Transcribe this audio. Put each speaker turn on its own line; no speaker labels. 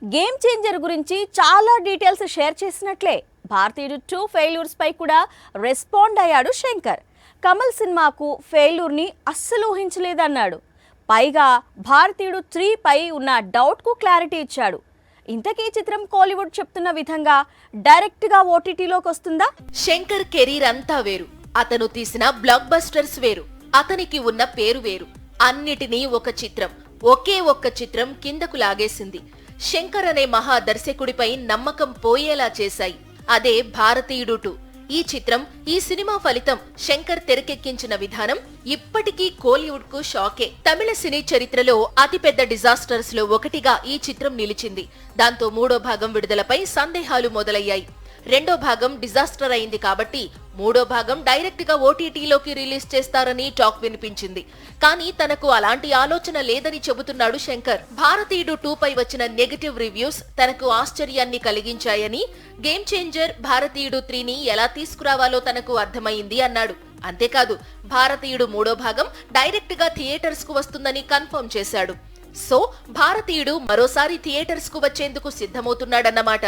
Game changer గురించి చాలా details share చేసినట్లే భారతీయుడు 2 ఫెయిల్యూర్స్ పై కూడా రెస్పాండ్ అయ్యాడు శంకర్. కమల్ సినిమాకు ఫెయిల్యూర్ని అస్సలు ఊహించలేదన్నాడు. పైగా భారతీయుడు 3 పై ఉన్న డౌట్కు క్లారిటీ ఇచ్చాడు. ఇంతకీ చిత్రం కోలీవుడ్ చెప్తున్న విధంగా డైరెక్ట్గా ఓటీటీలోకి వస్తుందా?
శంకర్ కెరీర్ అంతా వేరు. అతను తీసిన బ్లాక్ బస్టర్స్ వేరు. అతనికి ఉన్న పేరు వేరు. అన్నిటినీ ఒక చిత్రం, ఒక్క చిత్రం కిందకు లాగేసింది. శంకర్ అనే మహా దర్శకుడిపై నమ్మకం పోయేలా చేశాయి. అదే భారతీయుడు 2. ఈ చిత్రం, ఈ సినిమా ఫలితం శంకర్ తెరకెక్కించిన విధానం ఇప్పటికీ కోలీవుడ్ కు షాకే. తమిళ సినీ చరిత్రలో అతిపెద్ద డిజాస్టర్స్ లో ఒకటిగా ఈ చిత్రం నిలిచింది. దాంతో 3వ భాగం విడుదలపై సందేహాలు మొదలయ్యాయి. 2వ భాగం డిజాస్టర్ అయింది కాబట్టి 3వ భాగం డైరెక్ట్ గా ఓటీటీలోకి రిలీజ్ చేస్తారని టాక్ వినిపించింది. కానీ తనకు అలాంటి ఆలోచన లేదని చెబుతున్నాడు శంకర్. భారతీయుడు 2 పై వచ్చిన నెగటివ్ రివ్యూస్ తనకు ఆశ్చర్యాన్ని కలిగించాయని, గేమ్ చేంజర్ భారతీయుడు 3ని ఎలా తీసుకురావాలో తనకు అర్థమైంది అన్నాడు. అంతేకాదు, భారతీయుడు 3వ భాగం డైరెక్ట్ గా థియేటర్స్ కు వస్తుందని కన్ఫర్మ్ చేశాడు. సో భారతీయుడు మరోసారి థియేటర్స్ కు వచ్చేందుకు సిద్ధమవుతున్నాడన్నమాట.